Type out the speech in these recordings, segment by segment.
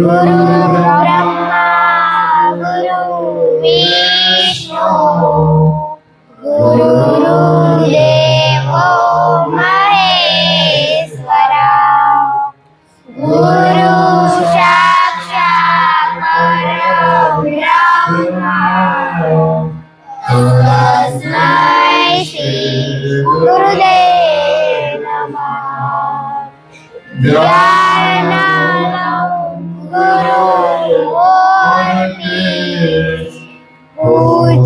ब्रह्मा गुरु विष्णु गुरुदेवो महेश्वरा गुरु साक्षात् परब्रह्मा तस्मै श्री गुरुदेव नमः।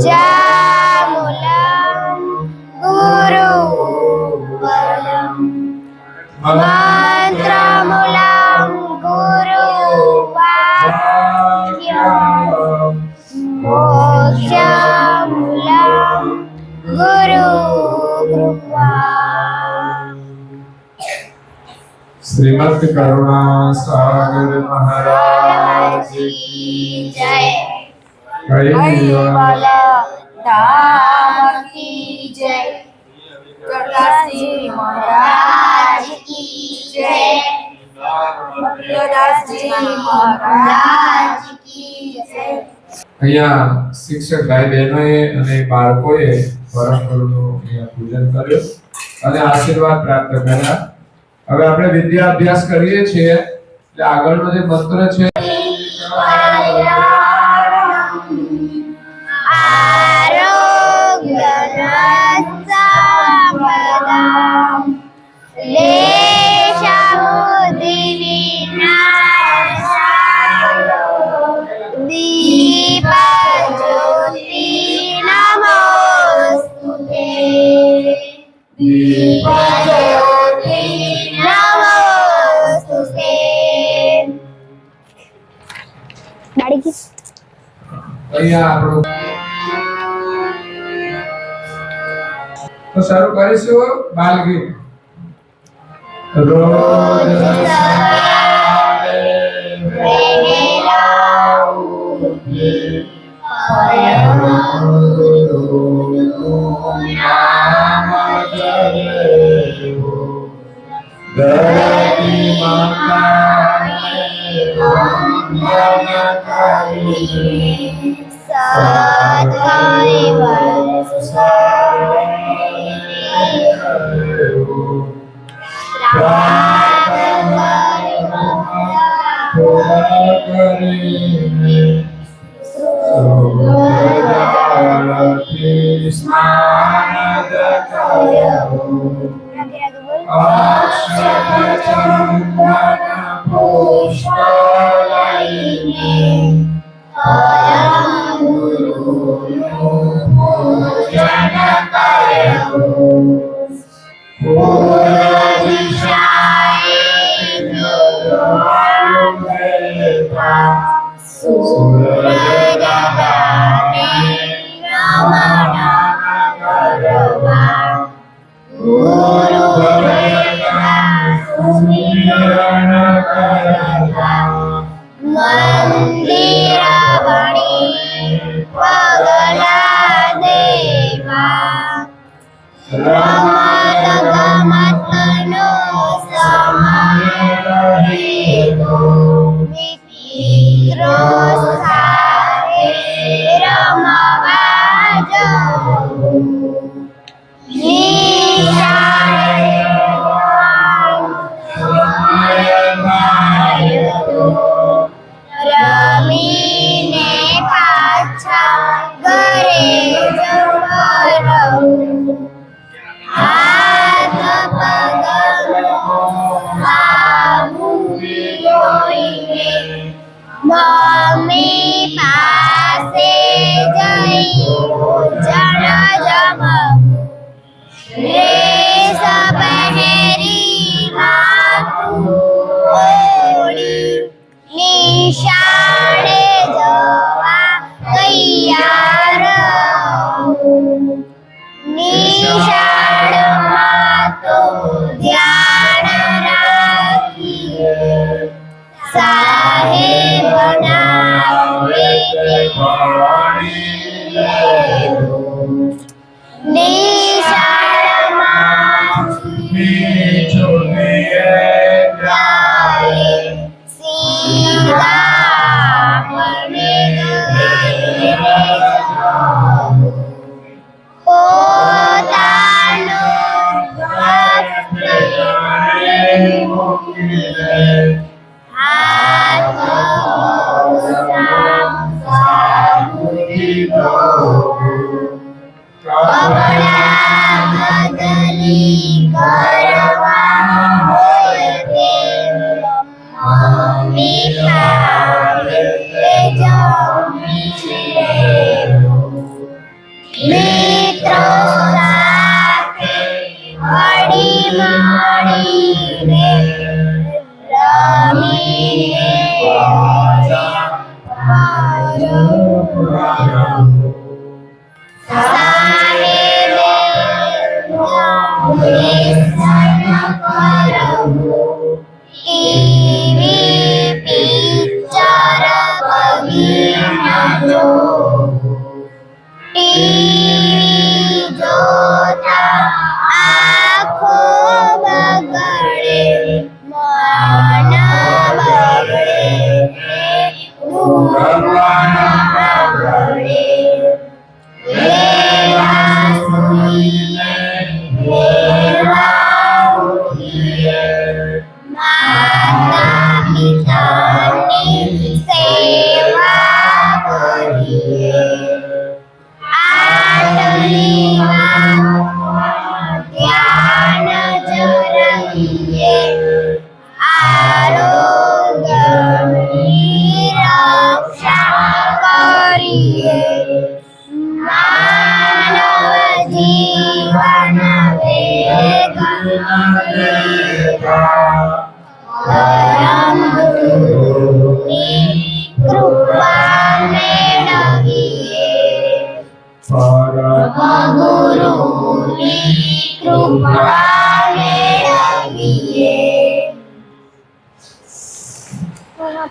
पूजामूलं गुरुपदं मंत्रमूलं गुरुवाक्यं मोक्षमूलं गुरुकृपा। श्रीमद् करुणा सागर महाराज की जय। वाला धाम की जय। प्रकाशी महाराज की जय। दास जी महाराज की जय। અહીંયા શિક્ષક ભાઈ બહેનોએ અને બાળકોએ પરમ ગુરુનું અહીંયા પૂજન કર્યું અને આશીર્વાદ પ્રાપ્ત કર્યા। હવે આપણે વિદ્યા અભ્યાસ કરીએ છીએ એટલે આગળનો જે મંત્ર છે અહીંયા આપણો તો શરૂ કરીશું બાલ ગીત। રોજ સવારે વહેલા ઉઠી પરમ ગુરુનું નામ જપો। ધરતી માતાને વંદન કરી સદાય વર્ષે કરવાના હોય તે મમ્મી પાવે જમીને મિત્રો સાથે હળી મળીને રમીને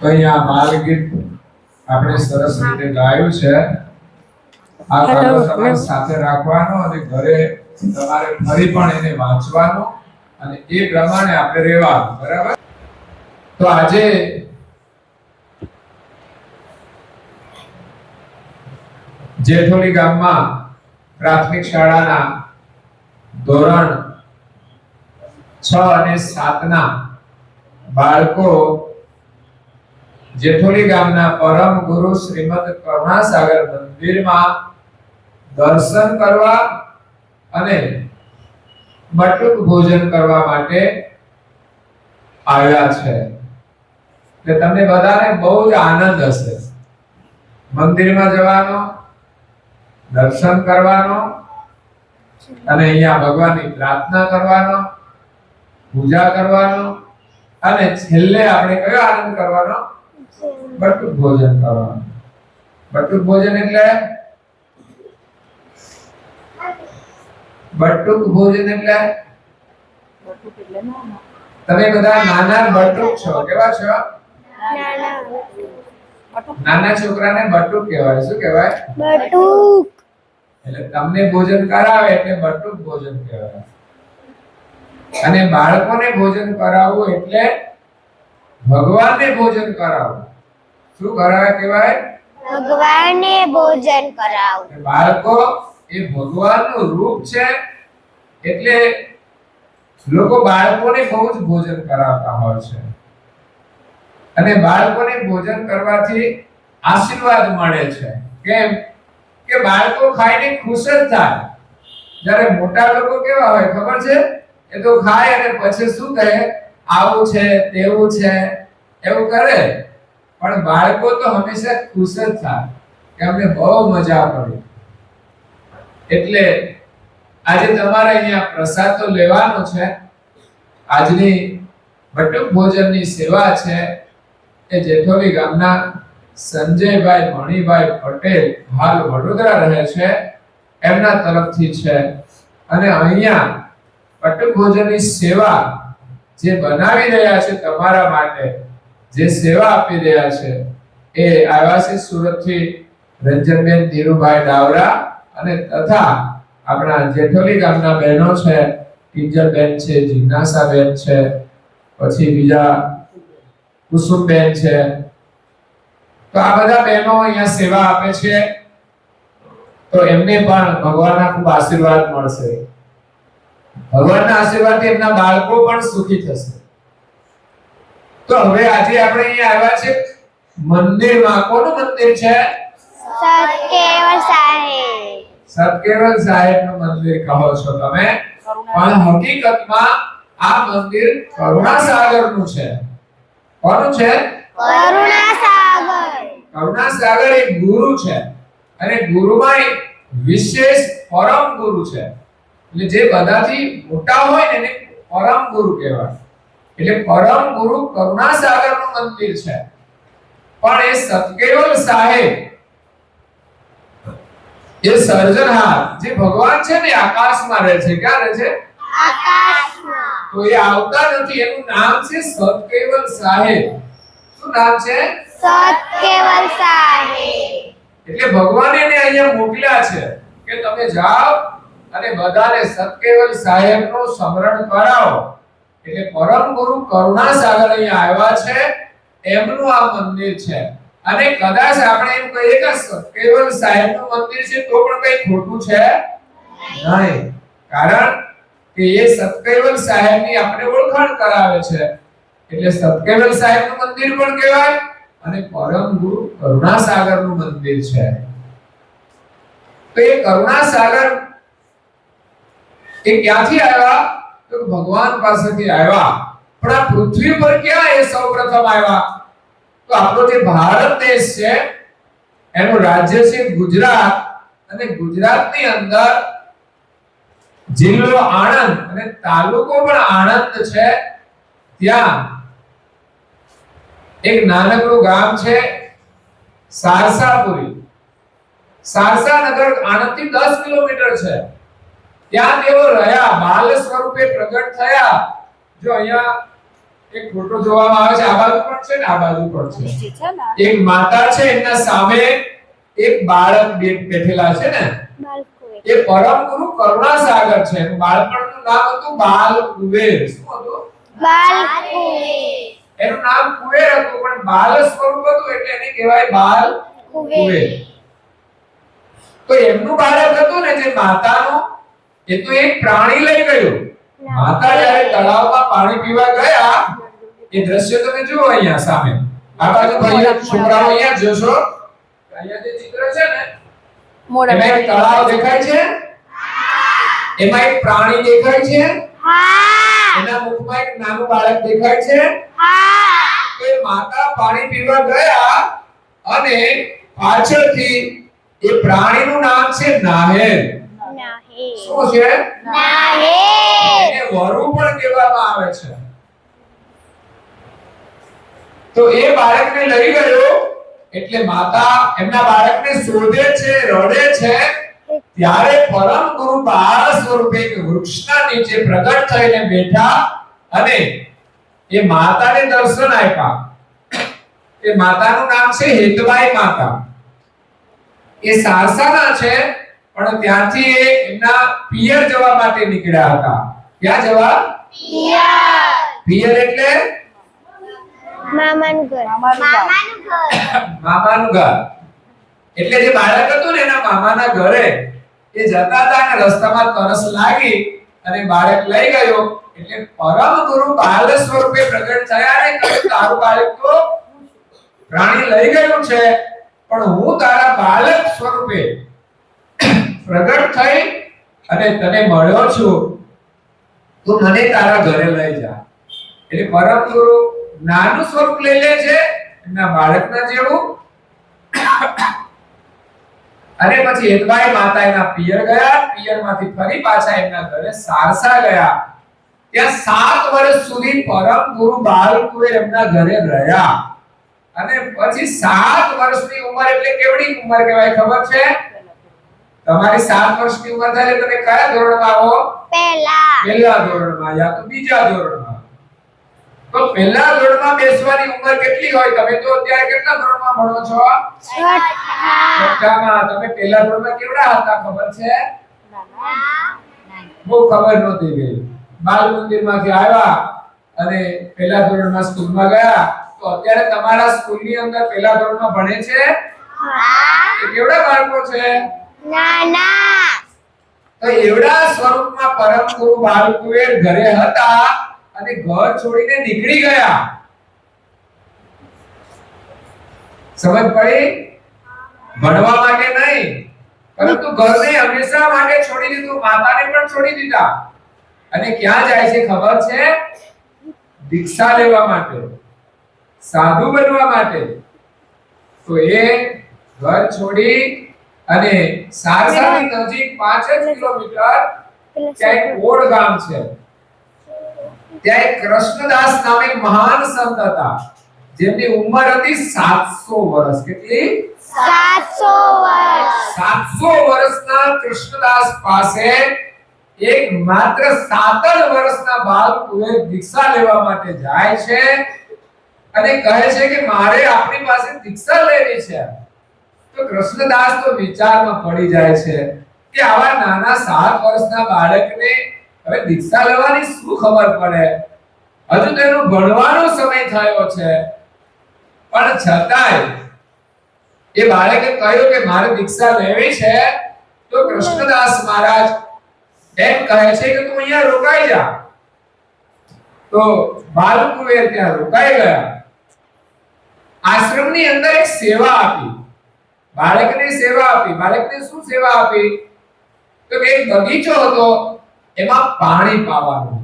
અહીંયા બાલ ગીત આપણે સરસ રીતે ગાયું છે. આ કાગળ તમારે સાથે રાખવાનો અને ઘરે તમારે ફરી પણ એને વાંચવાનો અને એ પ્રમાણે આપણે રહેવાનું. બરાબર? તો આજે જેઠોલી ગામમાં પ્રાથમિક શાળાના ધોરણ 6 અને 7 ના બાળકો જેઠોલી ગામના પરમ ગુરુ શ્રીમદ કરુણાસાગર મંદિરમાં દર્શન કરવા અને બટુક ભોજન કરવા માટે આવ્યા છે. એટલે તમને બધાને બહુ જ આનંદ હશે મંદિરમાં જવાનો, દર્શન કરવાનો અને અહીંયા ભગવાનની પ્રાર્થના કરવાનો, પૂજા કરવાનો અને છેલ્લે આપણે કયો આનંદ કરવાનો? બટુક ભોજન કરવાનું. બટુક ભોજન એટલે તમે બધા નાના બટુક છો. કેવા છો? નાના છોકરાને બટુક કહેવાય. શું કહેવાય? બટુક. એટલે તમને ભોજન કરાવે એટલે બટુક ભોજન કહેવાય. અને બાળકોને ભોજન કરાવવું એટલે ભગવાનને ભોજન કરાવવું. શું કરાવે કહેવાય? ભગવાનને ભોજન કરાવવું. બાળકો એ ભગવાનનું રૂપ છે એટલે લોકો બાળકોને બહુ જ ભોજન કરાવતા હોય છે. અને બાળકોને ભોજન કરવાથી આશીર્વાદ મળે છે. કેમ કે બાળકો ખાઈને ખુશ જ થાય. જ્યારે મોટા લોકો કેવા હોય ખબર છે? એ તો ખાય અને પછી શું કહે? આવું છે, તેવું છે, એવું કરે. પણ બાળકો તો હંમેશા ખુશ જ થાય કે અમને બહુ મજા પડી. એટલે આજે તમારે અહીંયા પ્રસાદ તો લેવાનો છે. આજની બટુક ભોજનની સેવા છે એ જેઠોલી ગામના સંજયભાઈ મણિભાઈ પટેલ હાલ વડોદરા રહે છે એમના તરફથી છે. અને અહીંયા બટુક ભોજનની સેવા જે બનાવી રહ્યા છે તમારા માટે, જે સેવા આપી રહ્યા છે એ આવ્યા સુરતથી રંજનબેન ધીરુભાઈ ડાવરા અને તથા આપણા જેઠોલી ગામના બહેનો છે, કિંજલબેન છે, જિજ્ઞાસાબેન છે, પછી બીજા કુસુમબેન છે. તો આ બધા બહેનો અહીંયા સેવા આપે છે. તો એમને પણ ભગવાનના ખૂબ આશીર્વાદ મળશે. ભગવાનના આશીર્વાદથી એમના બાળકો પણ સુખી થશે. તો હવે આજે આપણે અહીંયા આવ્યા છે મંદિરમાં. કોનું મંદિર છે? સતકેવળ સાહેબ. સતકેવળ સાહેબનું મંદિર કહો છો તમે? પણ હકીકતમાં આ મંદિર કરુણાસાગરનું છે. કોનું છે? કરુણાસાગર. કરુણાસાગર એક ગુરુ છે અને ગુરુમાં એક વિશેષ પરમ ગુરુ છે. એટલે જે બધાથી મોટા હોય ને એને પરમ ગુરુ કહેવાય. એટલે પરમ ગુરુ કરુણાસાગરનું મંદિર છે. પણ એ સતકેવલ સાહેબ એ સર્જનહાર જે ભગવાન છે ને આકાશમાં રહે છે. ક્યાં રહે છે? આકાશમાં. તો એ આવતા નથી. એનું નામ છે સતકેવલ સાહેબ. શું નામ છે? સતકેવલ સાહેબ. એટલે ભગવાને એને અહીંયા મોકલ્યા છે કે તમે જાઓ અને બધાને સતકેવલ સાહેબનું સ્મરણ કરાવો. એટલે પરમ ગુરુ કરુણાસાગર અહીંયા આવ્યા છે. એમનું આ મંદિર છે. અને કદાચ આપણે એમ કહીએ કે સતકેવલ સાહેબનું મંદિર છે તો પણ કઈ ખોટું છે નહીં. કારણ કે એ સતકેવલ સાહેબની આપણે ઓળખાણ કરાવે છે. એટલે સતકેવલ સાહેબનું મંદિર પણ કહેવાય અને પરમ ગુરુ કરુણાસાગરનું મંદિર છે. તો એ કરુણાસાગર એ ક્યાંથી આવ્યા? તો ભગવાન પાસેથી આવ્યા. પણ આ પૃથ્વી પર ક્યાં એ સૌપ્રથમ આવ્યા? તો આપણો જે ભારત દેશ છે એનું રાજ્ય છે ગુજરાત અને ગુજરાતની અંદર જિલ્લો આણંદ અને તાલુકો પણ આણંદ છે. ત્યાં એક નાનકડું ગામ છે સારસાપુરી. સારસાનગર આણંદથી 10 કિલોમીટર છે. ત્યાં તેઓ રહ્યા, બાલ સ્વરૂપે પ્રગટ થયા. જો અહીંયા એક ફોટો જોવામાં આવે છે. આ બાજુ પણ છે ને આ બાજુ પણ છે. એક માતા છે, એમના સામે એક બાળક બેઠેલા છે ને. એ પરમ ગુરુ કરુણાસાગર છે. એનું બાળપણનું નામ હતું બાલ કુબેર. શું હતું? બાલ કુબેર. એનું નામ કુબેર હતું પણ બાલ સ્વરૂપ હતું એટલે એને કહેવાય બાલ કુબેર. તો એમનું બાળક હતું ને જે માતાનું, એ તો એક પ્રાણી લઈ ગયું. માતા જ્યારે તળાવમાં પાણી પીવા ગયા એ દ્રશ્ય તમે જુઓ અહીંયા સામે. આ બાજુ ભાઈઓ છોકરાઓ અહીંયા જોશો. અહીંયા જે ચિત્ર છે ને એમાં એક તળાવ દેખાય છે. એમાં એક પ્રાણી દેખાય છે. એના મુખમાં એક નાનું બાળક દેખાય છે. તો એ માતા પાણી પીવા ગયા અને પાછળથી એ પ્રાણીનું નામ છે નાહેર. શું છે? નાહેર. એને વરુ પણ કહેવામાં આવે છે. તો એ બાળકને લઈ ગયો એટલે માતા એમના બાળકને શોધે છે, રડે છે. ત્યારે પરમ ગુરુ બાળ સ્વરૂપે એક વૃક્ષના નીચે પ્રગટ થઈને બેઠા અને એ માતાને દર્શન આપ્યા. એ માતાનું નામ છે હેતબાઈ માતા. એ સારસાના છે પણ ત્યાંથી એ એમના પિયર જવા માટે નીકળ્યા હતા. ક્યાં જવા? પિયર. પિયર એટલે મામાનું ઘર. મામાનું ઘર. મામાનું ઘર. એટલે જે બાળક હતું ને એના મામાના ઘરે એ જતા હતા અને રસ્તામાં તરસ લાગી અને બાળક લઈ ગયો. એટલે પરમ ગુરુ બાલ સ્વરૂપે પ્રગટ થયા અને કહ્યું તારું બાળક તો પ્રાણી લઈ ગયું છે પણ હું તારા બાળક સ્વરૂપે પ્રગટ થઈ અને તને મળ્યો છું. તું મને તારા ઘરે લઈ જા. એટલે પરમ ગુરુ નાનું સ્વરૂપ લઈ લે છે એમના બાળકના જેવું. અને પછી હેતબાઈ માતા એના પિયર ગયા. પિયરમાંથી ફરી પાછા એમના ઘરે સારસા ગયા. ત્યાં 7 વર્ષ સુધી પરમ ગુરુ બાલ કુબેર એમના ઘરે રહ્યા. અને પછી 7 વર્ષની ઉંમર એટલે કેવડી ઉંમર કહેવાય ખબર છે? તમારી 7 વર્ષની ઉંમર થાય એટલે તમે કયા ધોરણમાં આવો? પહેલા ધોરણમાં યા તો બીજા ધોરણમાં. તો પહેલા ધોરણમાં બેસવાની ઉંમર કેટલી હોય? તમે તો અત્યારે કેટલા ધોરણમાં ભણો છો? છઠ્ઠામાં. તમે પહેલા ધોરણમાં કેવડા હતા ખબર છે? બહુ ખબર નહોતી ગઈ. બાલ મંદિરમાંથી આવ્યા અને પહેલા ધોરણમાં સ્કૂલમાં ગયા. તો અત્યારે તમારા સ્કૂલની અંદર પહેલા ધોરણમાં ભણે છે? એ કેવડા બાળકો છે? નાના. તો એવડા સ્વરૂપમાં પરમ ગુરુ બાલ કુબેર ઘરે હતા અને ઘર છોડીને નીકળી ગયા. સમજ પડી? ભણવા માટે નહીં પરંતુ ઘરને હંમેશા માટે છોડી દીધું. માતાને પણ છોડી દીધા. અને ક્યાં જાય છે ખબર છે? દીક્ષા લેવા માટે, સાધુ બનવા માટે. તો એ ઘર છોડી અને સારસાની નજીક 5 જ કિલોમીટર ત્યાં એક ઓડ ગામ છે. ત્યાં એક કૃષ્ણદાસ નામે મહાન સંત હતા, જેમની ઉંમર હતી 700 વર્ષ. કેટલી? 700 વર્ષ. 700 વર્ષના કૃષ્ણદાસ પાસે એક માત્ર 7 વર્ષના બાળકએ દીક્ષા લેવા માટે જાય છે અને કહે છે કે મારે આપની પાસે દીક્ષા લેવી છે. તો કૃષ્ણદાસ તો વિચારમાં પડી જાય છે કે આવા નાના 7 વર્ષના બાળકને હવે દીક્ષા લેવાની શું ખબર પડે? હજુ તેનો ભણવાનો સમય થયો છે. પણ છતાંય એ બાળકે કહ્યું કે મારે દીક્ષા લેવી છે. તો કૃષ્ણદાસ મહારાજ એમ કહે છે કે તું અહીંયા રોકાઈ જા. તો બાલકુંવર ત્યાં રોકાઈ ગયા. આશ્રમની અંદર એક સેવા આપી, બાળકને સેવા આપી. બાળકને શું સેવા આપી? તો એક બગીચો હતો, એમાં પાણી પાવાનું.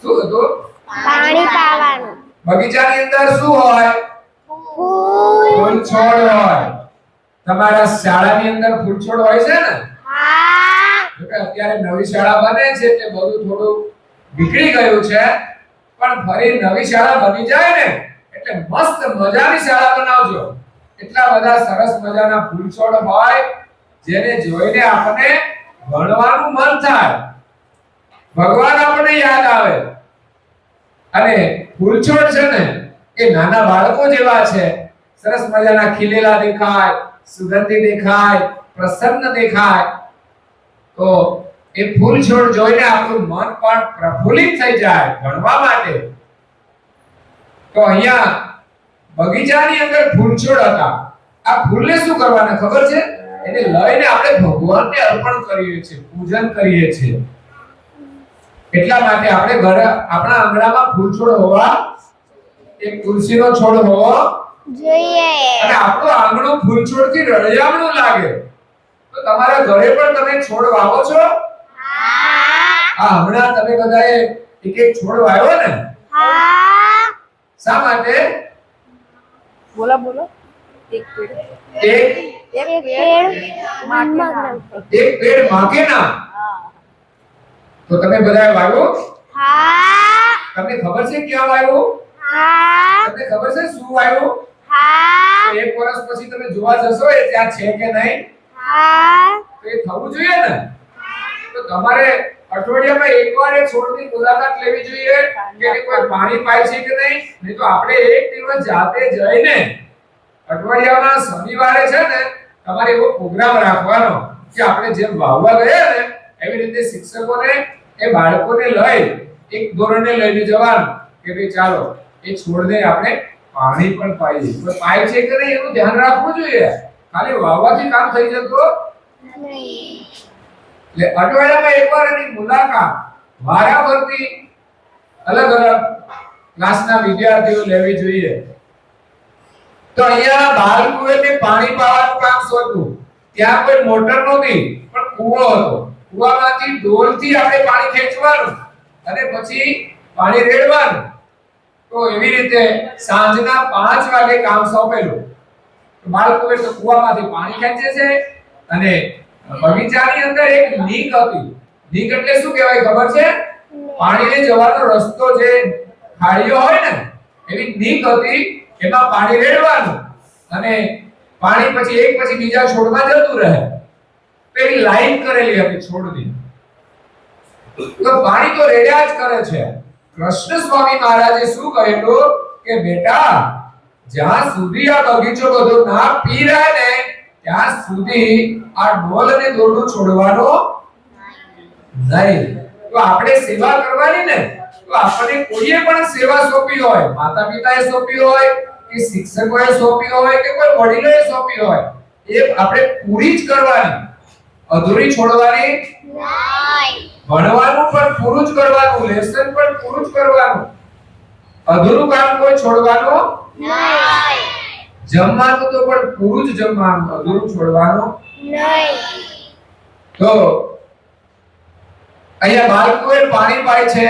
શું હતું? પાણી પાવાનું. બગીચાની અંદર શું હોય? ફૂલ છોડ હોય. તમારા શાળાની અંદર ફૂલ છોડ હોય છે ને? હા. જોકે અત્યારે નવી શાળા બને છે એટલે બધું થોડું બીગડી ગયું છે, પણ ફરી નવી શાળા બની જાય ને એટલે મસ્ત મજાની શાળા બનાવજો. એટલા બધા સરસ મજાના ફૂલ છોડ હોય જેને જોઈને આપણને ભણવાનું મન થાય, ભગવાન આપણને યાદ આવે. અને ફૂલ છોડ છે ને એ નાના બાળકો જેવા છે, સરસ મજાના ખીલેલા દેખાય, સુગંધી દેખાય, પ્રસન્ન દેખાય. તો એ ફૂલ છોડ જોઈને આપણું મન પણ પ્રફુલ્લિત થઈ જાય ભણવા માટે. તો અહીંયા બગીચાની અંદર ફૂલ છોડ હતા. આ ફૂલને શું કરવાના ખબર છે? એને લઈને આપણે ભગવાનને અર્પણ કરીએ છીએ, પૂજન કરીએ છીએ. એટલા માટે આપણે ઘર આપણા આંગણામાં ફૂલ છોડ હોવા, એક તુલસીનો છોડ હોવો જોઈએ. અને આપણું આંગણું ફૂલ છોડથી રળિયામણું લાગે. તો તમારા ઘરે પણ તમે છોડ વાવો છો? હા. હમણાં તમે બધાએ એક એક છોડ વાવ્યો ને? હા. શા માટે? बोला बोलो एक पेड़ એક એક પેડ माँ के नाम એક પેડ માં કે નામ. તો તમે બધાએ વાવ્યો? હા. તમને ખબર છે ક્યાં વાવ્યો? હા. તમને ખબર છે શું વાવ્યું? હા. તો 1 વર્ષ પછી તમે જોવા જશો એ ત્યાં છે કે નહીં? હા. તો એ થવું જોઈએ ને. તો તમારે અઠવાડિયામાં એકવાર એ છોડની મુલાકાત લેવી જોઈએ કે એને કોઈ પાણી પાય છે કે નહીં. નહીં તો આપણે એક દિવસ જાતે જઈને અઠવાડિયાના શનિવારે છે ને તમારે એવો પ્રોગ્રામ રાખવાનો કે આપણે જેમ વાવવા ગયા ને એવી રીતે શિક્ષકોને એ બાળકોને લઈ એક ધોરણે લઈને જવાનું કે ભાઈ ચાલો એ છોડને આપણે પાણી પણ પાઈએ. કોઈ પાય છે કે નહીં એનું ધ્યાન રાખવું જોઈએ. ખાલી વાવવાથી કામ થઈ જતું નહીં. એટલે અઠવાડિયામાં એકવાર એની મુલાકાત વારાફરતી અલગ અલગ ક્લાસના વિદ્યાર્થીઓ લેવી જોઈએ. તો અહીંયા બાલકુંવરને પાણી પાવાનું કામ સોંપ્યું. ત્યાં કોઈ મોટર નહોતી પણ કૂવો હતો. કૂવામાંથી ડોલથી આપણે પાણી ખેંચવાનું અને પછી પાણી રેડવાનું. તો એવી રીતે સાંજના 5 વાગે કામ સોંપેલું. તો બાલકુંવર તો કૂવામાંથી પાણી ખેંચે છે અને બગીચાની અંદર એક નીક હતી. નીક એટલે શું કહેવાય ખબર છે? પાણીને જવાનો રસ્તો જે ખાડીઓ હોય ને એવી નીક હતી. એમાં પાણી રેડવાનું અને પાણી પછી એક પછી બીજા છોડમાં જતું રહે. પેલી લાઈન કરેલી હતી છોડની. તો પાણી તો રેડ્યા જ કરે છે. કૃષ્ણ સ્વામી મહારાજે શું કહેલું કે બેટા જ્યાં સુધી આ બગીચો બધો ના પીરાય ને ત્યાં સુધી આ ડોલ અને દોરડું છોડવાનો નહીં. તો આપણે સેવા કરવાની ને તો આપણને કોઈએ પણ સેવા સોંપી હોય, માતા પિતાએ સોંપી હોય કે શિક્ષકોએ સોંપી હોય કે કોઈ વડીલોએ સોંપી હોય, એ આપણે પૂરી જ કરવાની, અધૂરી છોડવાની નહીં. ભણવાનું પણ પૂરું જ કરવાનું, લેસન પણ પૂરું જ કરવાનું, અધૂરું કામ કોઈ છોડવાનું નહીં. જમવાનું તો પણ પૂરું જ જમવાનું, અધૂરું છોડવાનું નહીં. તો અહીંયા બાળકોએ પાણી પાય છે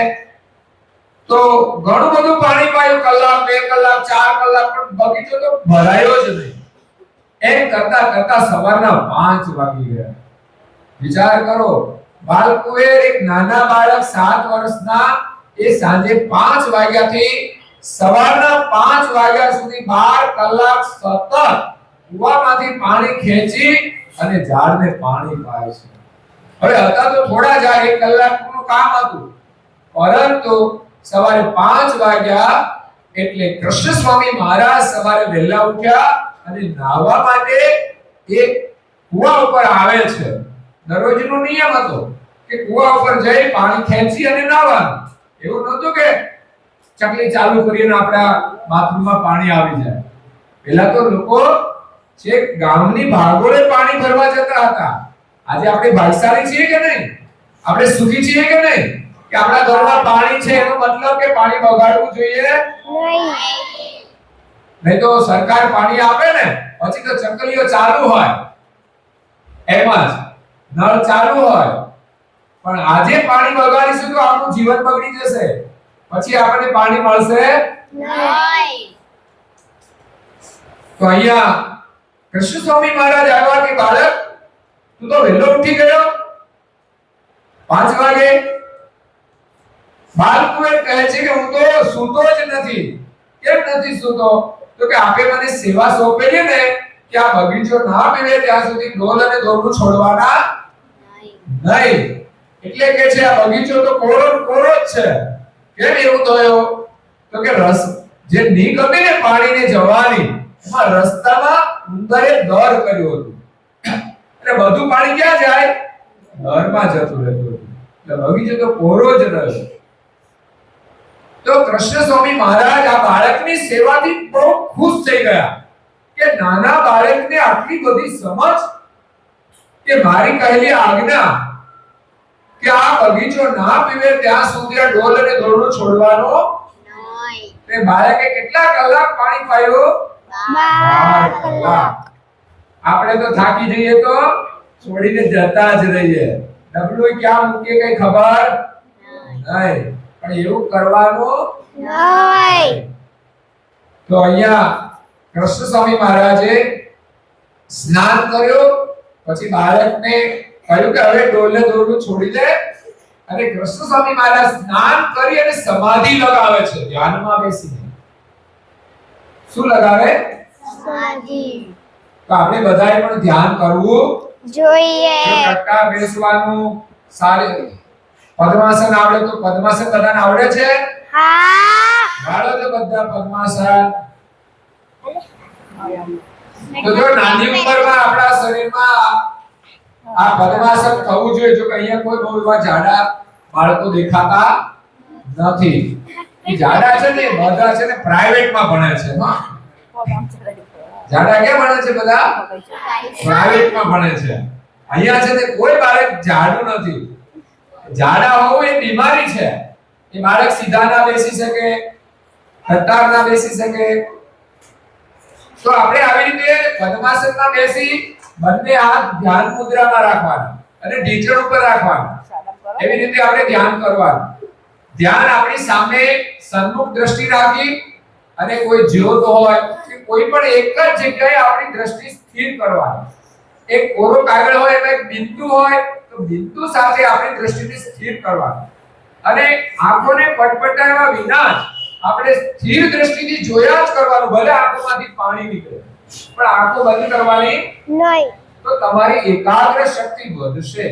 તો ઘણું બધું પાણી પાયું, કલાક 2 કલાક 4 કલાક, પણ બગીચો તો ભરાયો જ નહીં. એમ કરતા કરતા સવારના 5 વાગી ગયા. વિચાર કરો, બાળકોએ એક નાના બાળક 7 વર્ષના એ સાંજે 5 વાગ્યાથી સવારના 5 વાગ્યા સુધી 12 કલાક સતત કુવામાંથી પાણી ખેંચી અને ઝાડને પાણી પાય છે. હવે હતા તો થોડા જ 1 કલાકનું કામ હતું, પરંતુ સવારે 5 વાગ્યા એટલે કૃષ્ણ સ્વામી મહારાજ સવારે વહેલા ઉઠ્યા અને નાહવા માટે એક કુવા ઉપર આવે છે. દરરોજનો નિયમ હતો કે કુવા ઉપર જઈ પાણી ખેંચી અને નાહવાનું. એવું નહોતું કે ચકલી ચાલુ કરીને આપણા બાથરૂમમાં પાણી આવી જાય. પહેલા તો લોકો જે ગામની ભાગોળે પાણી ભરવા જતા હતા. આજે આપણે ભાગ્યશાળી છીએ કે નહીં? આપણે સુખી છીએ કે નહીં? કે આપણા ઘરમાં પાણી છે એનો મતલબ કે પાણી બગાડવું જોઈએ નહીં તો સરકાર પાણી આપે ને પછી તો ચકલીઓ ચાલુ હોય, એમ જ નળ ચાલુ હોય, પણ આજે પાણી બગાડીશું તો આપણું જીવન બગડી જશે, પછી આપણને પાણી મળશે નહીં. તો અહીંયા કૃષ્ણ સ્વામી મહારાજ આવ્યા કે બાળક તું તો વહેલો ઉઠી ગયો 5 વાગે. બાળકો કહે છે કે હું તો સૂતો જ નથી. કેમ નથી સૂતો? તો કે આપે મને સેવા સોંપેલી ને કે આ બગીચો ના પીવે ત્યાં સુધી ઢોલ અને દોરડું છોડવાના નહીં. એટલે કે છે આ બગીચો તો કોરો કોરો જ છે. કેમ એવું થયો? તો કે રસ જે ની ગમે ને પાણીને જવાની એમાં રસ્તામાં ઉંદરે દર કર્યો હતો એટલે બધું પાણી ક્યાં જાય? દરમાં જતું રહેતું હતું. એટલે બગીચો તો કોરો જ રહ્યો. તો કૃષ્ણ સ્વામી મહારાજ આ બાળકની સેવાથી બહુ ખુશ થઈ ગયા કે નાના બાળકને આટલી બધી સમજ કે મારી કહેલી આજ્ઞા કે આ બગીચો ના પીવે ત્યાં સુધી આ ઢોલ અને દોરડું છોડવાનો નહીં. તે બાળકે કેટલા કલાક પાણી પાયું? 12 કલાક. આપણે તો થાકી જઈએ તો છોડીને જતા જ રહીએ. ડબલું ક્યાં મૂકીએ કઈ ખબર નહીં. પણ એવું કરવાનું નહીં. તો અહીંયા કૃષ્ણ સ્વામી મહારાજે સ્નાન કર્યો, પછી બાળકને કહ્યું કે હવે ડોલને દોરડું છોડી દે. અને કૃષ્ણ સ્વામી મહારાજ સ્નાન કરી અને સમાધિ લગાવે છે, ધ્યાનમાં બેસીને. શું લગાવે? સમાધિ. તો આપણે બધાએ પણ ધ્યાન કરવું જોઈએ. કટકા બેસવાનું. સારી પદ્માસન આવડે તો પદ્માસન બધાને આવડે છે? હા. ગાળો તો બધા પદ્માસન. તો જો નાની ઉંમરમાં આપણા શરીરમાં આ પદ્માસન થવું જોઈએ. જો કે અહીંયા કોઈ બહુ એવા જાડા બાળકો દેખાતા નથી. એ જાડા છે ને બધા છે ને પ્રાઇવેટમાં ભણે છે. હા, જાડા ક્યાં ભણે છે? બધા પ્રાઇવેટમાં ભણે છે. અહીંયા છે ને કોઈ બાળક જાડું નથી. જાડા હોવું એ બીમારી છે. એ બાળક સીધા ના બેસી શકે, કટાર ના બેસી શકે. તો આપણે આવી રીતે પદ્માસનમાં બેસી બંને હાથ ધ્યાન મુદ્રામાં રાખવાના અને ઢીંચણ ઉપર રાખવાના. એવી રીતે આપણે ધ્યાન કરવાનું. ધ્યાન આપણી સામે સન્મુખ દ્રષ્ટિ રાખી અને કોઈ જ્યોત હોય કે કોઈ પણ એક જ જગ્યાએ આપણી દ્રષ્ટિ સ્થિર કરવાની. એક કોરો કાગળ હોય એમાં એક બિંદુ હોય તો બિંદુ સાથે આપણી દ્રષ્ટિને સ્થિર કરવાની અને આંખોને પટપટાવ્યા વિના આપણે સ્થિર દ્રષ્ટિથી જોયા જ કરવાનું. ભલે આંખોમાંથી પાણી નીકળે પણ આંખો બંધ કરવાની નહીં. તો તમારી એકાગ્ર શક્તિ વધશે.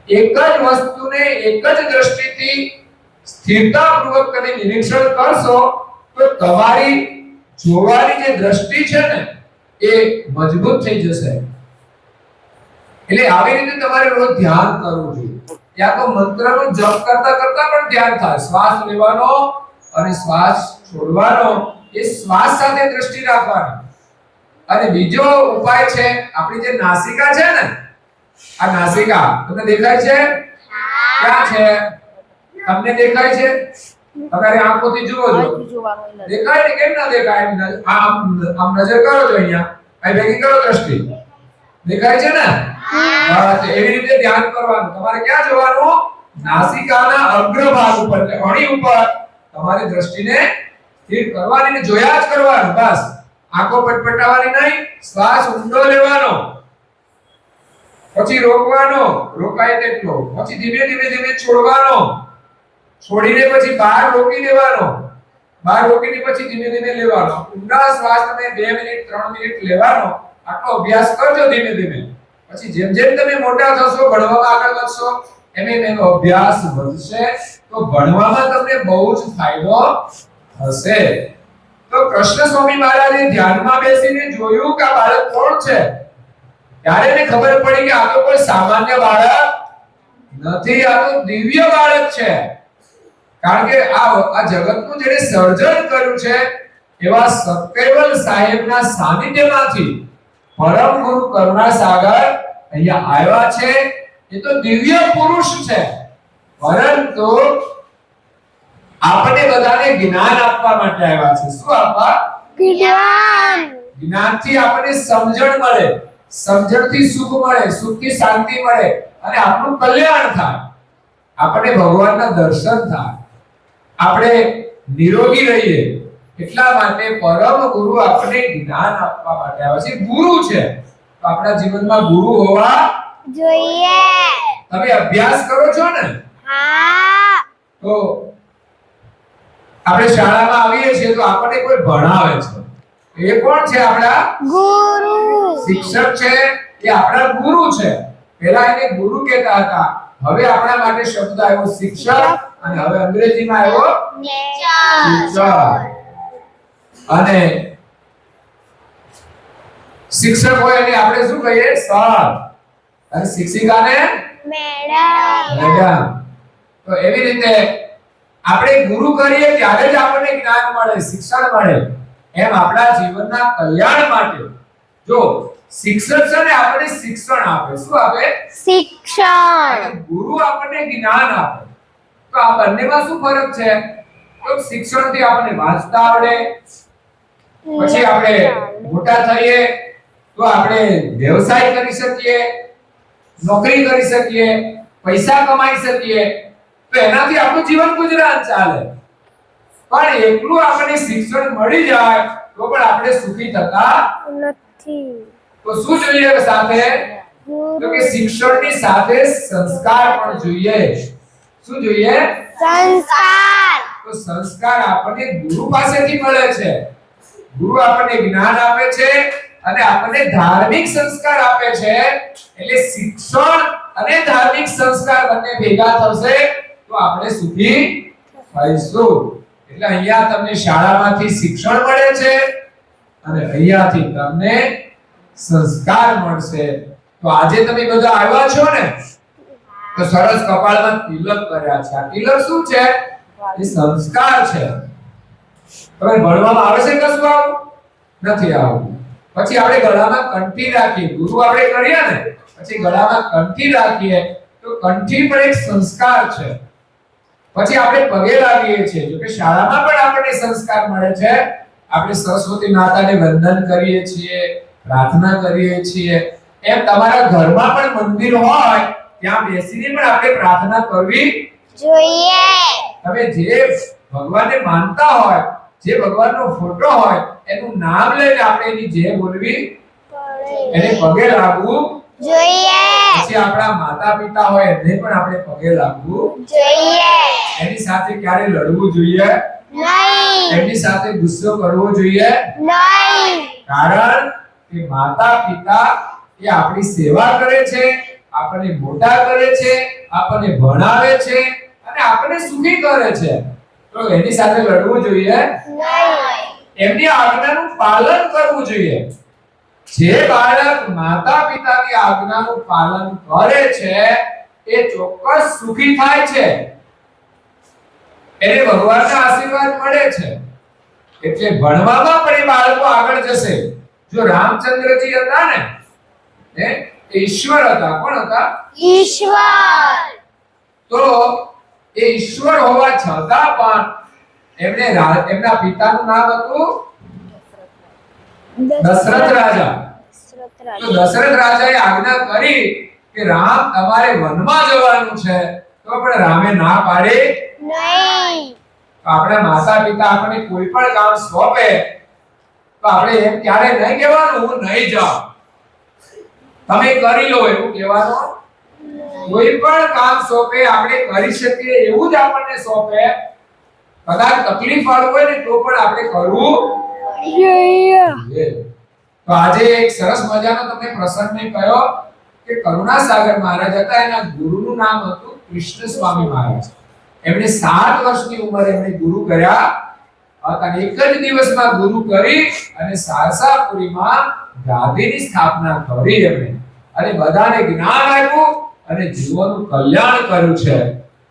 એક જ વસ્તુને એક જ દ્રષ્ટિથી સ્થિરતાપૂર્વક તમે નિરીક્ષણ કરશો તો તમારી જોવાની જે દ્રષ્ટિ છે ને એ મજબૂત થઈ જશે. એટલે આવી રીતે તમારે રોજ ધ્યાન કરવું જોઈએ. ત્યાં તો મંત્રનો જપ કરતા કરતા પણ ધ્યાન થાય. શ્વાસ લેવાનો અને શ્વાસ છોડવાનો, એ શ્વાસ સાથે દ્રષ્ટિ રાખવાની. અને બીજો ઉપાય છે આપણી જે નાસિકા છે ને, આ નાસિકા તમને દેખાય છે? ક્યાં છે? તમને દેખાય છે? તમારી આંખોથી જુઓ છો. દેખાય ને? કેમ ના દેખાય? આમ નજર કરો છો અહીંયા, આ ભેગી કરો દ્રષ્ટિ. દેખાય છે ને? હા, તો એવી રીતે ધ્યાન કરવાનું. તમારે ક્યાં જોવાનું? નાસિકાના અગ્રભાગ ઉપર એટલે અણી ઉપર તમારી દ્રષ્ટિને સ્થિર કરવાની ને જોયા જ કરવાનું બસ આંખો પટપટાવવાની નહીં શ્વાસ ઊંડો લેવાનો પછી રોકવાનો રોકાય તેટલો પછી ધીમે ધીમે ધીમે છોડવાનો છોડીને પછી બહાર રોકી દેવાનો બહાર રોકીને પછી ધીમે ધીમે લેવાનો ઊંડા શ્વાસ તમે 2 મિનિટ 3 મિનિટ લેવાનો આટલો અભ્યાસ કરજો ધીમે ધીમે પછી જેમ જેમ તમે મોટા થશો ભણવામાં આગળ વધશો એમ એનો અભ્યાસ વધશે તો ભણવામાં તમને બહુ જ ફાયદો થશે તો કૃષ્ણ સ્વામી મહારાજે ધ્યાનમાં બેસીને જોયું કે આ બાળક કોણ છે ત્યારે એને ખબર પડી કે આ તો કોઈ સામાન્ય બાળક નથી આ તો દિવ્ય બાળક છે કારણ કે આ જગતનું જેણે સર્જન કર્યું છે એવા સત્કેવલ સાહેબના સાનિધ્યમાંથી પરમ ગુરુ કરુણાસાગર અહીંયા આવ્યા છે એ તો દિવ્ય પુરુષ છે પરંતુ આપણે બધાને જ્ઞાન આપવા માટે આવ્યા છે શું આપવા જ્ઞાન જ્ઞાનથી આપણને સમજણ મળે સમજણથી સુખ મળે સુખથી શાંતિ મળે અને આપણું કલ્યાણ થાય આપણે ભગવાનના દર્શન થાય આપણે નિરોગી રહીએ એટલા માટે પરમ ગુરુ આપણને જ્ઞાન આપવા માટે આવે છે ગુરુ છે તો આપણા જીવનમાં ગુરુ હોવા જોઈએ તમે અભ્યાસ કરો છો ને હા તો આપણે શાળામાં આવીએ છીએ તો આપણને કોઈ ભણાવે છે એ કોણ છે આપણા ગુરુ શિક્ષક છે એ આપણા ગુરુ છે પહેલા એને ગુરુ કહેતા હતા હવે આપણા માટે શબ્દ આવ્યો શિક્ષક અને હવે અંગ્રેજીમાં આવ્યો શિક્ષક અને શિક્ષક હોય એટલે આપણે શું કહીએ સર અને શિક્ષિકાને મેડમ મેડમ તો એવી રીતે આપણે ગુરુ કરીએ ત્યારે જ આપણને જ્ઞાન મળે શિક્ષણ મળે એમ આપણા જીવનના કલ્યાણ માટે જો શિક્ષક છે ને આપણને શિક્ષણ આપે શું આપે શિક્ષણ અને ગુરુ આપણને જ્ઞાન આપે તો આ બંનેમાં શું ફરક છે તો શિક્ષણથી આપણને વાંચતા આવડે પછી આપણે મોટા થઈએ તો આપણે વ્યવસાય કરી શકીએ નોકરી કરી શકીએ પૈસા કમાઈ શકીએ તો એનાથી આપણું જીવન ગુજરાન ચાલે પણ એકલું આપણને શિક્ષણ મળી જાય તો પણ આપણે સુખી થતા નથી તો શું જોઈએ સાથે તો કે શિક્ષણની સાથે સંસ્કાર પણ જોઈએ શું જોઈએ સંસ્કાર તો સંસ્કાર આપણને ગુરુ પાસેથી મળે છે ગુરુ આપણને જ્ઞાન આપે છે અને આપણને ધાર્મિક સંસ્કાર આપે છે એટલે શિક્ષણ અને ધાર્મિક સંસ્કાર બંને ભેગા થશે તો આપણે સુખી થઈશું એટલે અહીંયા તમને શાળામાંથી શિક્ષણ મળે છે અને અહીંયાથી તમને સંસ્કાર મળશે તો આજે તમે બધા આવ્યા છો ને તો સરસ કપાળમાં તિલક કર્યા છે આ તિલક શું છે એ સંસ્કાર છે તમે ભણવામાં આવે છે કશું આવું નથી આવતું પછી આપણે ગળામાં કંઠી રાખીએ ગુરુ આપણે કરીએ ને પછી ગળામાં કંઠી રાખીએ તો કંઠી પણ એક સંસ્કાર છે પછી આપણે પગે લાગીએ છીએ જો કે શાળામાં પણ આપણને સંસ્કાર મળે છે આપણે સરસ્વતી માતાને વંદન કરીએ છીએ પ્રાર્થના કરીએ છીએ એમ તમારા ઘરમાં પણ મંદિર હોય ત્યાં બેસીને પણ આપણે પ્રાર્થના કરવી જોઈએ તમે જે ભગવાનને માનતા હોય જે ભગવાનનો ફોટો હોય એનું નામ લઈને આપણે એની જે બોલવી એને પગે લાગવું જોઈએ પછી આપણા માતા પિતા હોય એને પણ આપણે પગે લાગવું જોઈએ એની સાથે ક્યારે લડવું જોઈએ નહીં એની સાથે ગુસ્સો કરવો જોઈએ નહીં કારણ કે માતા પિતા એ આપણી સેવા કરે છે આપણને મોટા કરે છે આપણને ભણાવે છે અને આપણને સુખી કરે છે તો એની સાથે લડવું જોઈએ નહીં એમની આજ્ઞાનું પાલન કરવું જોઈએ જે બાળક માતા પિતાની આજ્ઞાનું પાલન કરે છે એ ચોક્કસ સુખી થાય છે એને ભગવાનના આશીર્વાદ મળે છે એટલે ભણવામાં પણ એ બાળકો આગળ જશે જો રામચંદ્રજી હતા ને એ ઈશ્વર હતા કોણ હતા ઈશ્વર તો એ ઈશ્વર હોવા છતાં પણ એમના પિતાનું નામ હતું દશરથ રાજા તો દશરથ રાજાએ આજ્ઞા કરી કે રામ તમારે વનમાં જવાનું છે તો તો પણ રામે ના પાડી. નહીં. આપણા માતા પિતા આપણને કોઈ પણ કામ સોંપે તો આપણે એમ ક્યારે નહીં કહેવાનું હું નહીં જાઉં, તમે કરી લો એવું કહેવાનું. કોઈ પણ કામ સોંપે આપણે કરી શકીએ એવું જ આપણને સોંપે, કદાચ તકલીફ વાળું હોય ને તો પણ આપણે કરવું જોઈએ. તો આજે એક સરસ મજાનો તમને પ્રસંગ મેં કહ્યો કે કરુણાસાગર મહારાજ હતા, એના ગુરુનું નામ હતું કૃષ્ણ સ્વામી મહારાજ. એમણે 7 વર્ષની ઉંમરે એમણે ગુરુ કર્યા હતા. એક જ દિવસમાં ગુરુ કરી અને સારસાપુરીમાં ગાદીની સ્થાપના કરી એમણે, અને બધાને જ્ઞાન આપ્યું અને જીવોનું કલ્યાણ કર્યું છે.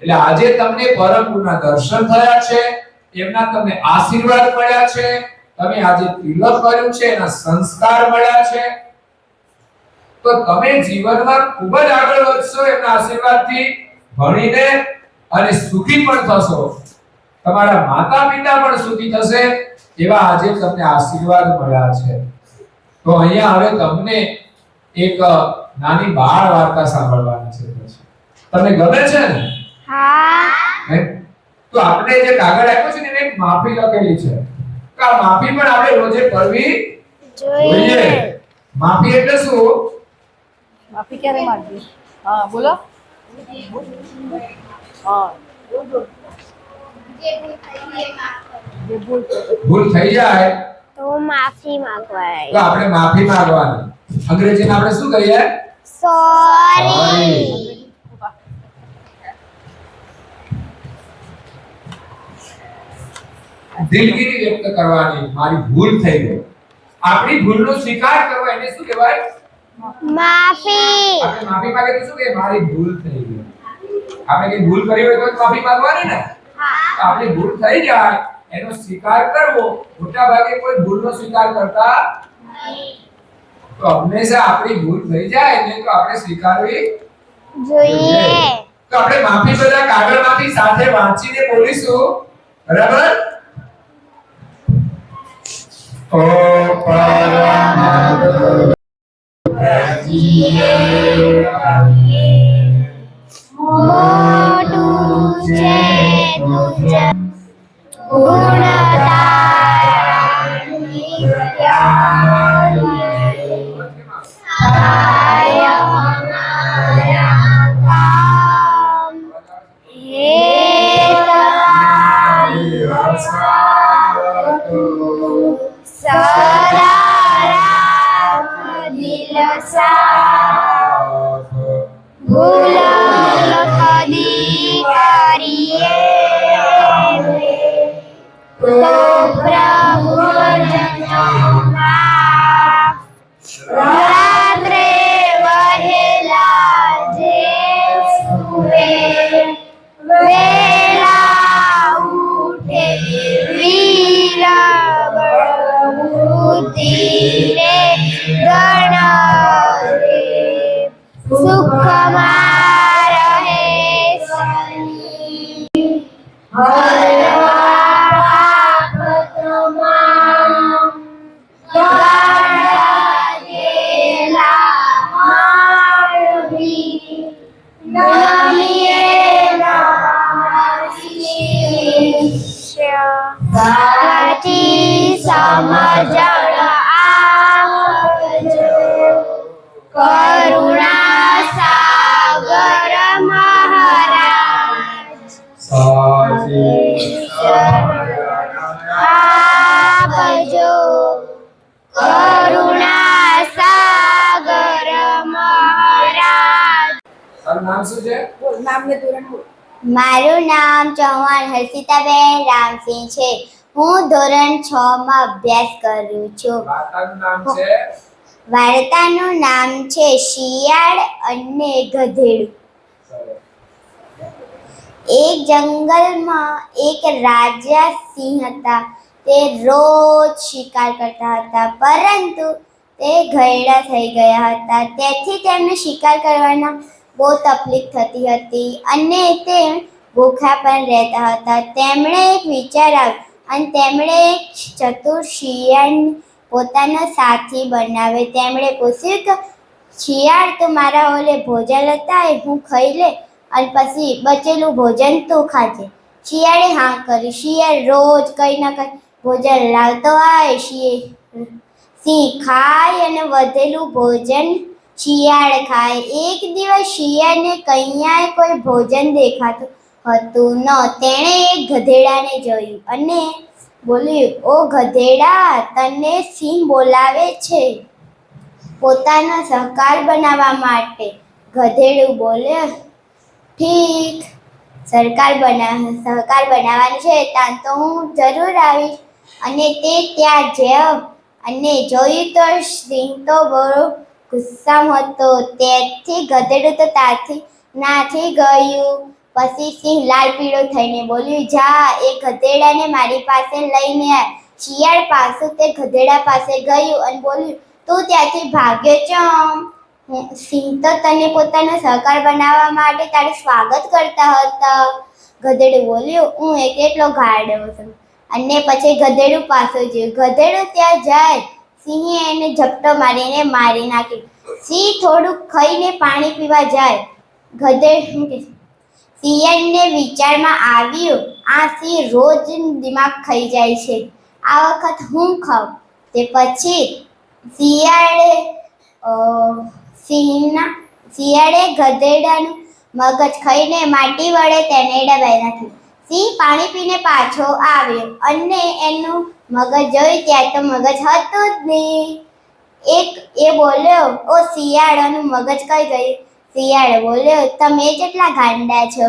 એટલે આજે તમને પરમ ગુરુના દર્શન થયા છે, એમના તમને આશીર્વાદ મળ્યા છે, તમે આજે તિલક કર્યું છે, એના સંસ્કાર મળ્યા છે, તો તમે જીવનમાં ખૂબ જ આગળ વધશો એમના આશીર્વાદથી, ભણીને અને સુખી પણ થશો, તમારા માતા પિતા પણ સુખી થશે, એવા આજે તમને આશીર્વાદ મળ્યા છે. તો અહીંયા હવે તમને એક નાની બાળ વાર્તા સાંભળવાની છે. તમને ગમે છે ને? હા. તો આપણે જે કાગળ આપ્યો છે ને એમાં એક માફી લખેલી છે કે આ માફી પણ આપણે રોજે કરવી જોઈએ. માફી એટલે શું? માફી ક્યારે માંગવી? હા બોલો. હા ભૂલ થઈ જાય તો માફી માંગવાય. તો આપણે માફી માંગવાની. અંગ્રેજીમાં આપણે શું કહીએ? સોરી. દિલગીરી વ્યક્ત કરવાની, મારી ભૂલ થઈ ગઈ. આપણી ભૂલનો સ્વીકાર કરવો એને શું કહેવાય? માફી. આપણે માફી માંગે તો શું કહે? મારી ભૂલ થઈ ગઈ. આપણે કઈ ભૂલ કરી હોય તો માફી માંગવાની ને. હા. આપણી ભૂલ થઈ જાય એનો સ્વીકાર કરવો. મોટા ભાગે કોઈ ભૂલનો સ્વીકાર કરતા નહીં. તો હંમેશા આપણી ભૂલ થઈ જાય ને તો આપણે સ્વીકારવી જોઈએ. તો આપણે માફી બધા કાગળમાંથી સાથે વાંચીને બોલીશું, બરાબર? ઓ પરમ ગુરુ મોટું છે તુજ ગુણધારી નિત્યાનંદ. કાયમ મારા કામ હે તમારી સદા રાખ દિલ સાફ. ભૂલ કદી કરીએ તો પ્રભુ જનો માફ. રાત્રે વહેલા જે સુવે વેલા ઉઠે વીર બળબુદ્ધિને ગણવે. સુખમાં રહે શનિ હરવા તમામ. ગાળેલા માળવી નમિયેલા શિષ્ય. સાચી સમજણ આપજો કરુણા સાગર મહારાજ. સાચી આપજો કરુણા સાગર મહારાજ. તારું નામ શું છે? બોલ નામ ને ધોરણ બોલ. મારું નામ ચૌહાણ હર્ષિતાબેન રામસિંહ છે. હું ધોરણ 6 માં અભ્યાસ કરું છું. વાર્તાનું નામ છે? વાર્તાનું નામ છે શિયાળ અને ગધેડું. એક જંગલમાં એક રાજા સિંહ હતા. તે રોજ શિકાર કરતા હતા, પરંતુ તે ઘરડા થઈ ગયા હતા. તેથી તેમને શિકાર કરવાના બહુ તકલીફ થતી હતી અને તે ભૂખ્યા પણ રહેતા હતા. તેમણે એક વિચાર આવ્યો અને તેમણે એક ચતુર શિયાળને પોતાનો સાથી બનાવે. તેમણે પૂછ્યું કે શિયાળ તો મારા ઓલે ભોજન લેતા હોય, હું ખાઈ લે અને પછી બચેલું ભોજન તું ખાજે. શિયાળે હા કરી. શિયાળ રોજ કંઈ ના કંઈ ભોજન લાવતો આવે. સિંહ ખાય અને વધેલું ભોજન શિયાળ ખાય. એક દિવસ શિયાળને કૈયાય કોઈ ભોજન દેખાતું હતું ન. તેણે એક ગધેડાને જોયું અને બોલ્યું, ઓ ગધેડા, તને સિંહ બોલાવે છે પોતાનો સહકાર બનાવવા માટે. ગધેડું બોલ્યો, ઠીક, સહકાર બનાવવાની છે ત્યાં તો હું જરૂર આવીશ. અને તે ત્યાં ગયો અને જોયું તો સિંહ તો બહુ ગુસ્સામાં હતો. તેથી ગધેડું તો ત્યાંથી નાથી ગયું. પછી સિંહ લાલ પીળો થઈને બોલ્યું, જા એ ગધેડાને મારી પાસે લઈને આવ. શિયાળ પાછું તે ગધેડા પાસે ગયું અને બોલ્યું, તું ત્યાંથી ભાગ્યો ચમ? સિંહ તો તને પોતાનો સહકાર બનાવવા માટે તારું સ્વાગત કરતા હતા. ગધેડું બોલ્યું, હું કેટલો ગાડો છું. અને પછી ગધેડું પાછું જોયું. ગધેડું ત્યાં જાય. સિંહે એને ઝપટો મારીને મારી નાખ્યું. સિંહ થોડુંક ખાઈને પાણી પીવા જાય. શિયાળને વિચારમાં આવ્યું, આ સિંહ રોજ દિમાગ ખાઈ જાય છે, આ વખત હું ખાઉં. તે પછી શિયાળે ગધેડાનું મગજ ખાઈને માટી વડે તેને દબાઈ નાખ્યું. સિંહ પાણી પીને પાછો આવ્યો અને એનું મગજ જોયું ત્યાં તો મગજ હતું જ નહીં. એ બોલ્યો, ઓ શિયાળનું મગજ કઈ ગયું? શિયાળ બોલ્યો, તમે જેટલા ગાંડા છો.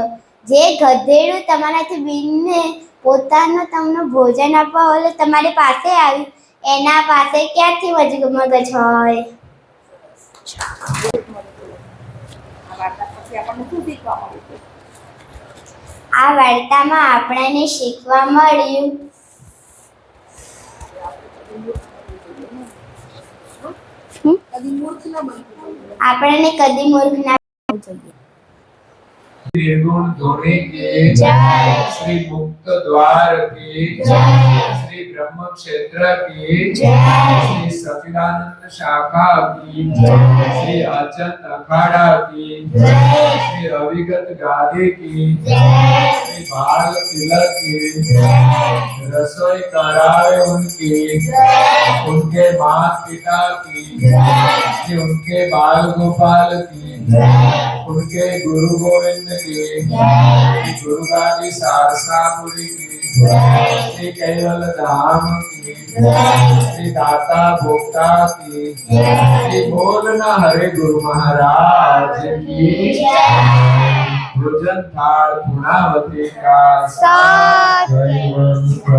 જે ગધેડું તમારાથી બીને પોતાનો તમને ભોજન આપવા ઓલે તમારી પાસે આવ્યું, એના પાસે ક્યાંથી મગજ હોય? આ વાર્તામાં આપણને શીખવા મળ્યું આપણને કદી મૂર્ખ ના બનવું જોઈએ. निर्गुण धोनी की जय। श्री मुक्त द्वार की जय। श्री ब्रह्म क्षेत्र की जय। श्री सचिदानंद शाखा की जय। श्री अचंत अखाड़ा की जय। श्री अविगत गादी की जय। श्री बाल तिलक की जय। रसोई करावे उनकी जय। उनके माता पिता की जय। उनके बाल गोपाल की जय। उनके गुरु गोविंद की जय। गुरु गादी सारसापुरी की जय। श्री केवल धाम की जय। श्री दाता भोक्ता की जय। श्री बोलना हरे गुरु महाराज की जय। भोजन थाल गुणावती का साथ जय वंश કે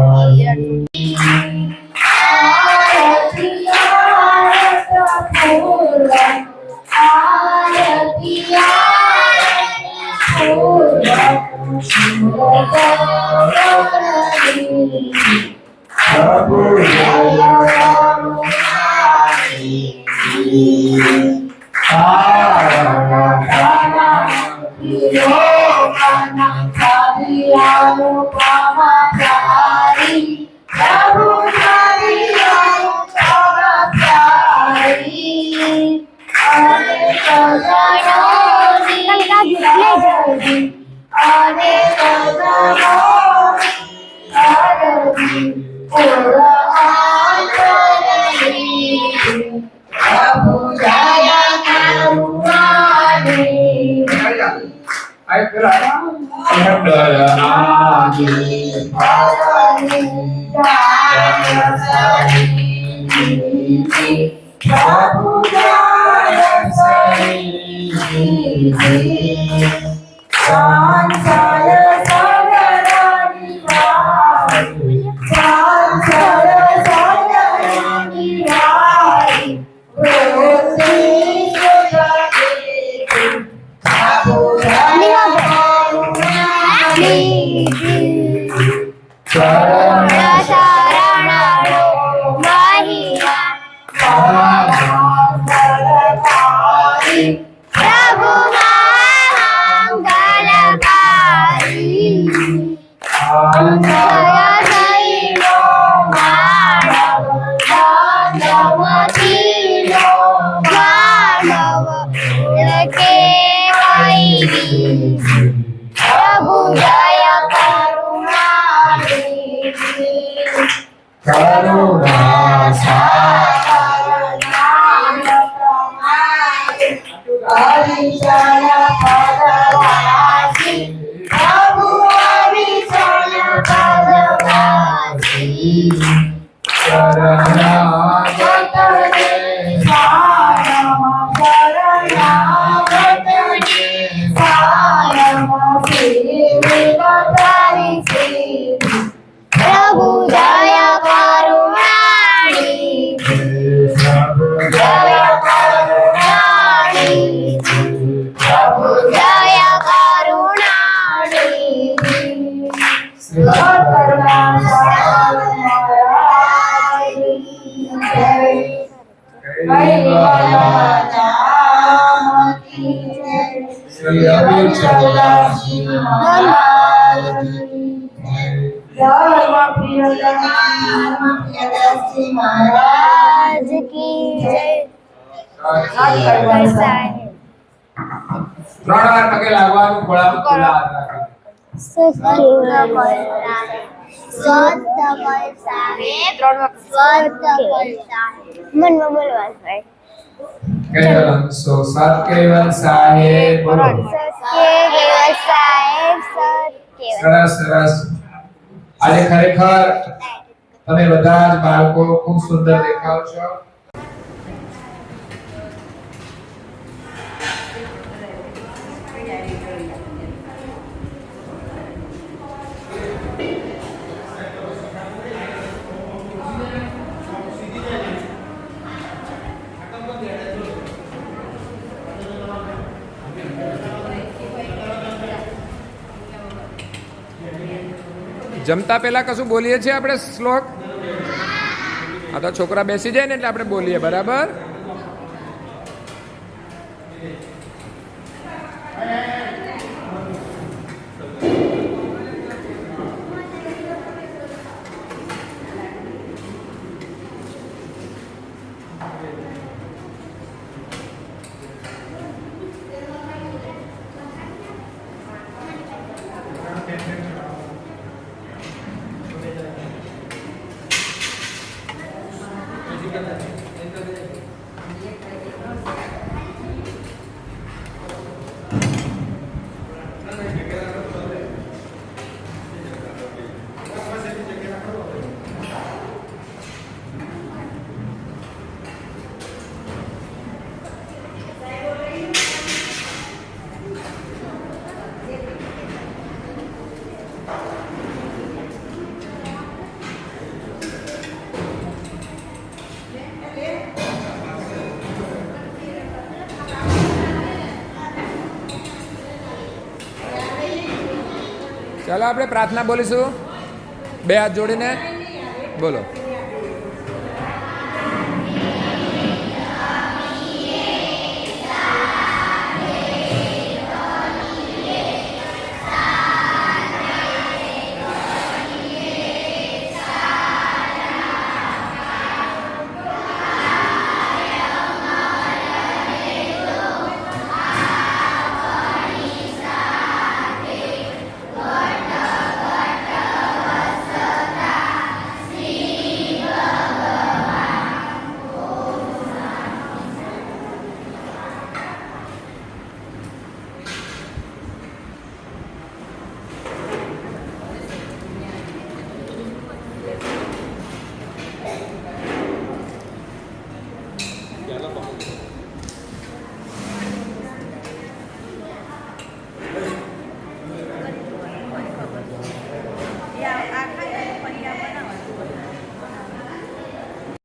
કરુણા સાગર નામ તમારે અવિચલ પદવાસી પ્રભુ અવિચલ પદવાસી શરણાગત રે શરણાગત રે પ્રભુ દયા કરુણાની પ્રભુ દયા કરુણાની પ્રભુ દયા કરુણાની શ્રી અવિચલ મહારાજ કી જય. 3 વાર પગે લાગવાનું ખોળામાં ખુલ્લા હાથ રાખી મનમાં બોલવાનું ભાઈ. કહેવલ સો સત કહેવલ સાહેબ બોલો સરસ સરસ આજે ખરેખર તમે બધા જ બાળકો ખૂબ સુંદર દેખાવ છો જમતા પહેલા કશું બોલીએ છીએ આપણે શ્લોક આ તો છોકરા બેસી જાય ને એટલે આપણે બોલીએ બરાબર ચાલો આપણે પ્રાર્થના બોલીશું બે હાથ જોડીને બોલો